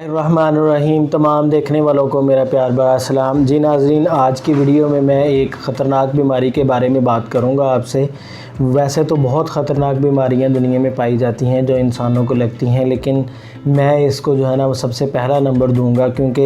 रहमानुर्रहीम। तमाम देखने वालों को मेरा प्यार भरा सलाम। जी नाज़रीन, आज की वीडियो में मैं एक ख़तरनाक बीमारी के बारे में बात करूंगा आपसे। वैसे तो बहुत ख़तरनाक बीमारियां दुनिया में पाई जाती हैं जो इंसानों को लगती हैं, लेकिन मैं इसको जो है ना वो सबसे पहला नंबर दूंगा, क्योंकि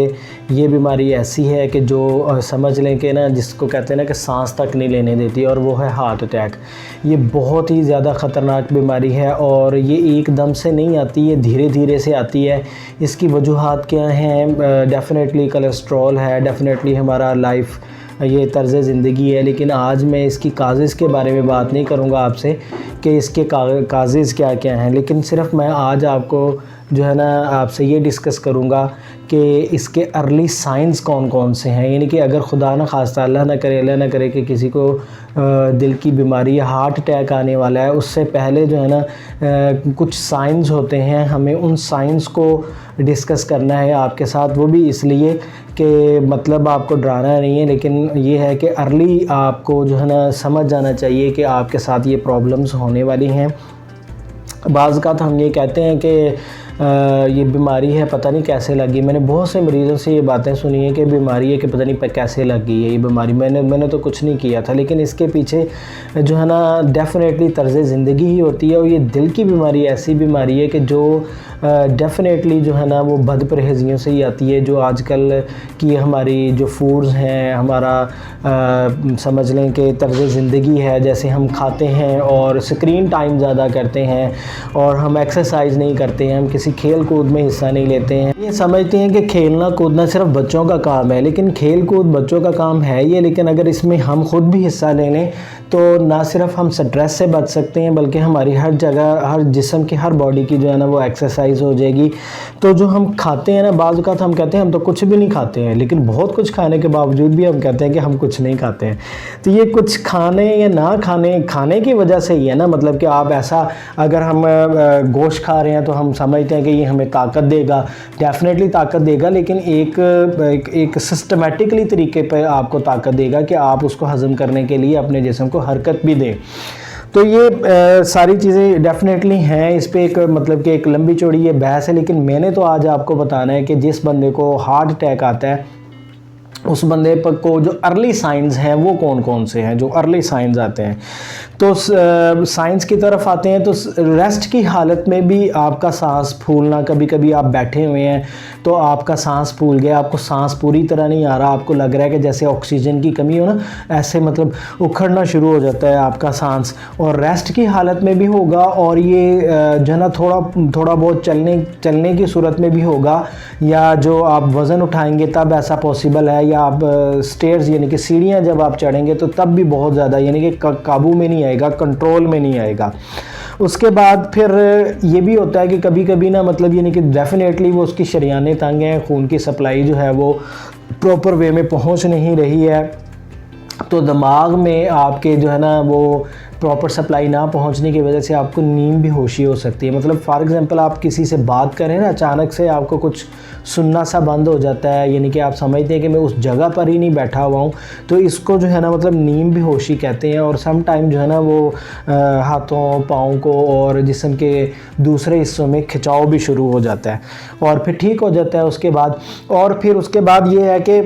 ये बीमारी ऐसी है कि जो समझ लें कि ना, जिसको कहते हैं ना कि सांस तक नहीं लेने देती, और वो है हार्ट अटैक। ये बहुत ही ज़्यादा ख़तरनाक बीमारी है और ये एकदम से नहीं आती, ये धीरे धीरे से आती है। इसकी वजूहात क्या हैं? डेफ़िनेटली कोलेस्ट्रॉल है, डेफ़िनेटली हमारा लाइफ ये तर्ज़ ज़िंदगी है। लेकिन आज मैं इसकी काज़ेज़ के बारे में बात नहीं करूँगा आपसे कि इसके काज़ेज़ क्या क्या हैं, लेकिन सिर्फ मैं आज आपको जो है ना आपसे ये डिस्कस करूँगा कि इसके अर्ली साइंस कौन कौन से हैं। यानी कि अगर खुदा न खास्ता, अल्लाह ना करे कि किसी को दिल की बीमारी या हार्ट अटैक आने वाला है, उससे पहले जो है ना कुछ साइंस होते हैं, हमें उन साइंस को डिस्कस करना है आपके साथ। वो भी इसलिए कि मतलब आपको डराना नहीं है, लेकिन ये है कि अर्ली आपको जो है ना समझ जाना चाहिए कि आपके साथ ये प्रॉब्लम्स होने वाली हैं। बाज़ का तो हम ये कहते हैं कि ये बीमारी है, पता नहीं कैसे लगी। मैंने बहुत से मरीज़ों से ये बातें सुनी है कि बीमारी है कि पता नहीं कैसे लगी है ये बीमारी। मैंने तो कुछ नहीं किया था, लेकिन इसके पीछे जो है ना डेफ़िनेटली तर्ज़ ज़िंदगी ही होती है। और ये दिल की बीमारी ऐसी बीमारी है कि जो डेफ़िनेटली जो है ना वो बद परहेज़ियों से ही आती है। जो आजकल की हमारी जो फूड्स हैं, हमारा समझ लें कि तर्ज़ ज़िंदगी है, जैसे हम खाते हैं और स्क्रीन टाइम ज़्यादा करते हैं और हम एक्सरसाइज नहीं करते हैं, हम किसी खेल कूद में हिस्सा नहीं लेते हैं। ये समझते हैं कि खेलना कूदना सिर्फ बच्चों का काम है, लेकिन खेल कूद बच्चों का काम है ये, लेकिन अगर इसमें हम खुद भी हिस्सा ले लें तो ना सिर्फ हम स्ट्रेस से बच सकते हैं, बल्कि हमारी हर जगह, हर जिस्म की, हर बॉडी की जो है ना वो एक्सरसाइज हो जाएगी। तो जो हम खाते हैं ना, बाज़ औक़ात हम कहते हैं हम तो कुछ भी नहीं खाते हैं, लेकिन बहुत कुछ खाने के बावजूद भी हम कहते हैं कि हम कुछ नहीं खाते हैं। तो ये कुछ खाने या ना खाने की वजह से ही है ना। मतलब कि आप ऐसा, अगर हम गोश्त खा रहे हैं तो हम समझते हैं कि ये हमें ताकत देगा, डेफ़िनेटली ताकत देगा, लेकिन एक सिस्टमेटिकली तरीके पर आपको ताकत देगा कि आप उसको हज़म करने के लिए अपने जिस्म को हरकत भी दें। तो ये सारी चीज़ें डेफ़िनेटली हैं। इस पे एक मतलब कि एक लंबी चौड़ी ये बहस है, लेकिन मैंने तो आज आपको बताना है कि जिस बंदे को हार्ट अटैक आता है, उस बंदे पर को जो अर्ली साइंस हैं वो कौन कौन से हैं, जो अर्ली साइंस आते हैं। तो साइंस की तरफ आते हैं तो रेस्ट की हालत में भी आपका सांस फूलना, कभी कभी आप बैठे हुए हैं तो आपका सांस फूल गया, आपको सांस पूरी तरह नहीं आ रहा, आपको लग रहा है कि जैसे ऑक्सीजन की कमी हो ना, ऐसे मतलब उखड़ना शुरू हो जाता है आपका सांस, और रेस्ट की हालत में भी होगा। और ये जो है ना थोड़ा बहुत चलने की सूरत में भी होगा, या जो आप वज़न उठाएंगे तब ऐसा पॉसिबल है, या आप स्टेयर्स यानी कि सीढ़ियाँ जब आप चढ़ेंगे तो तब भी बहुत ज़्यादा यानी कि काबू में नहीं आएगा, कंट्रोल में नहीं आएगा। उसके बाद फिर ये भी होता है कि कभी कभी ना मतलब यानी कि डेफ़िनेटली वो उसकी शरीयानें तंग हैं, खून की सप्लाई जो है वो प्रॉपर वे में पहुंच नहीं रही है, तो दिमाग में आपके जो है ना वो प्रॉपर सप्लाई ना पहुंचने की वजह से आपको नींद भी होशी हो सकती है। मतलब फॉर एग्जांपल आप किसी से बात करें ना, अचानक से आपको कुछ सुनना सा बंद हो जाता है, यानी कि आप समझते हैं कि मैं उस जगह पर ही नहीं बैठा हुआ हूँ, तो इसको जो है ना मतलब नींद भी होशी कहते हैं। और सम टाइम जो है ना वो हाथों पाँव को और जिस्म के दूसरे हिस्सों में खिंचाव भी शुरू हो जाता है और फिर ठीक हो जाता है उसके बाद। और फिर उसके बाद ये है कि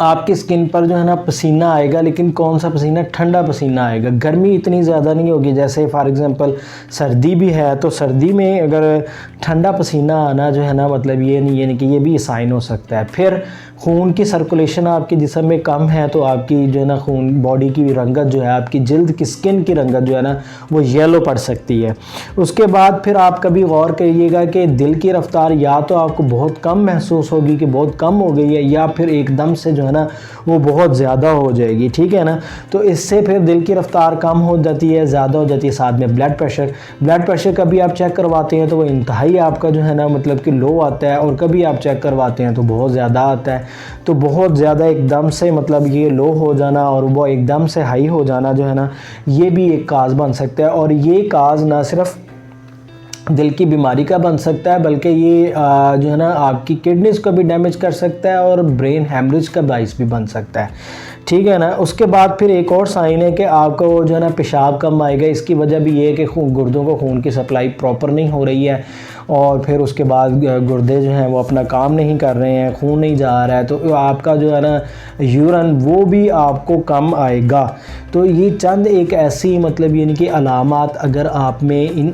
आपकी स्किन पर जो है ना पसीना आएगा, लेकिन कौन सा पसीना? ठंडा पसीना आएगा। गर्मी इतनी ज़्यादा नहीं होगी, जैसे फॉर एग्जांपल सर्दी भी है, तो सर्दी में अगर ठंडा पसीना आना जो है ना मतलब ये नहीं, यानी कि ये भी साइन हो सकता है। फिर खून की सर्कुलेशन आपके जिस्म में कम है, तो आपकी जो है ना खून बॉडी की रंगत जो है, आपकी जल्द की स्किन की रंगत जो है ना वो येलो पड़ सकती है। उसके बाद फिर आप कभी गौर करिएगा कि दिल की रफ्तार या तो आपको बहुत कम महसूस होगी कि बहुत कम हो गई है, या फिर एकदम से जो है ना वो बहुत ज़्यादा हो जाएगी, ठीक है ना। तो इससे फिर दिल की रफ्तार कम हो जाती है, ज़्यादा हो जाती है। साथ में ब्लड प्रेशर कभी आप चेक करवाते हैं तो वो इंतहाई आपका जो है ना मतलब कि लो आता है, और कभी आप चेक करवाते हैं तो बहुत ज़्यादा आता है। तो बहुत ज़्यादा एकदम से मतलब ये लो हो जाना और वो एकदम से हाई हो जाना जो है ना, ये भी एक काज बन सकता है। और ये काज ना सिर्फ दिल की बीमारी का बन सकता है, बल्कि ये जो है ना आपकी किडनीज़ को भी डैमेज कर सकता है और ब्रेन हेमरेज का बाइस भी बन सकता है, ठीक है ना। उसके बाद फिर एक और साइन है कि आपको जो है ना पेशाब कम आएगा। इसकी वजह भी ये है कि गुर्दों को खून की सप्लाई प्रॉपर नहीं हो रही है, और फिर उसके बाद गुर्दे जो हैं वो अपना काम नहीं कर रहे हैं, खून नहीं जा रहा है, तो आपका जो है ना यूरिन वो भी आपको कम आएगा। तो ये चंद एक ऐसी मतलब यानी कि अलामात, अगर आप में इन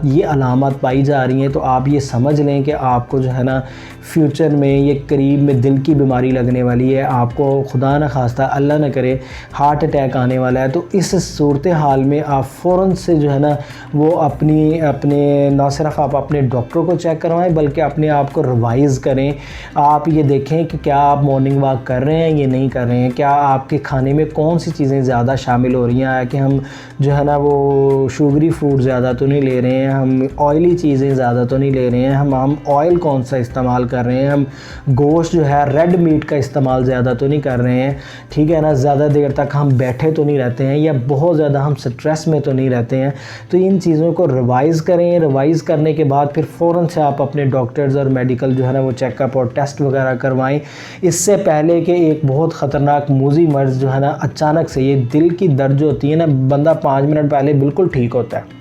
ये अलामात पाई जा रही हैं तो आप ये समझ लें कि आपको जो है ना फ्यूचर में ये करीब में दिल की बीमारी लगने वाली है, आपको खुदा न खास्ता अल्लाह न करे हार्ट अटैक आने वाला है। तो इस सूरत हाल में आप फ़ौरन से जो है ना वो अपने ना सिर्फ आप अपने डॉक्टर को चेक करवाएं बल्कि अपने आप को रिवाइज़ करें। आप ये देखें कि क्या आप मॉर्निंग वॉक कर रहे हैं, ये नहीं कर रहे हैं, क्या आपके खाने में कौन सी चीज़ें ज़्यादा शामिल हो रही हैं, कि हम जो है ना वो शुगरी फूड ज़्यादा तो नहीं ले रहे हैं, हम ऑयली चीज़ें ज़्यादा तो नहीं ले रहे हैं, हम ऑयल कौन सा इस्तेमाल कर रहे हैं, हम गोश्त जो है रेड मीट का इस्तेमाल ज़्यादा तो नहीं कर रहे हैं, ठीक है ना, ज़्यादा देर तक हम बैठे तो नहीं रहते हैं, या बहुत ज़्यादा हम स्ट्रेस में तो नहीं रहते हैं। तो इन चीज़ों को रिवाइज़ करें। रिवाइज़ करने के बाद फिर फ़ौरन से आप अपने डॉक्टर्स और मेडिकल जो है ना वो चेकअप और टेस्ट वगैरह करवाएं, इससे पहले कि एक बहुत ख़तरनाक मूजी मर्ज़ जो है ना अचानक से, ये दिल की दर्द जो होती है ना, बंदा 5 मिनट पहले बिल्कुल ठीक होता है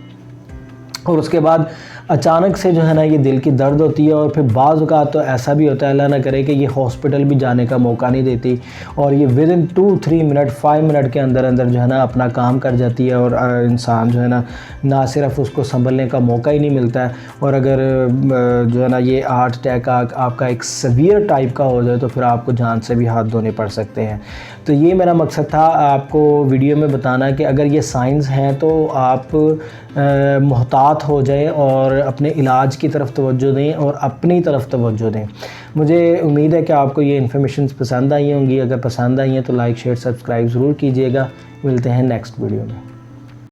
और उसके बाद अचानक से जो है ना ये दिल की दर्द होती है, और फिर बाज़ औक़ात तो ऐसा भी होता है, अल्लाह ना करे, कि ये हॉस्पिटल भी जाने का मौका नहीं देती और ये विदिन 2-3 मिनट 5 मिनट के अंदर अंदर जो है ना अपना काम कर जाती है, और इंसान जो है ना सिर्फ उसको संभलने का मौका ही नहीं मिलता है। और अगर जो है ना ये हार्ट अटैक आपका एक सीवियर टाइप का हो जाए तो फिर आपको जान से भी हाथ धोने पड़ सकते हैं। तो ये मेरा मकसद था आपको वीडियो में बताना कि अगर ये साइंस हैं तो आप मोहतात हो जाएं और अपने इलाज की तरफ तवज्जो दें और अपनी तरफ तवज्जो दें। मुझे उम्मीद है कि आपको ये इन्फॉर्मेशन पसंद आई होंगी। अगर पसंद आई हैं तो लाइक शेयर सब्सक्राइब ज़रूर कीजिएगा। मिलते हैं नेक्स्ट वीडियो में।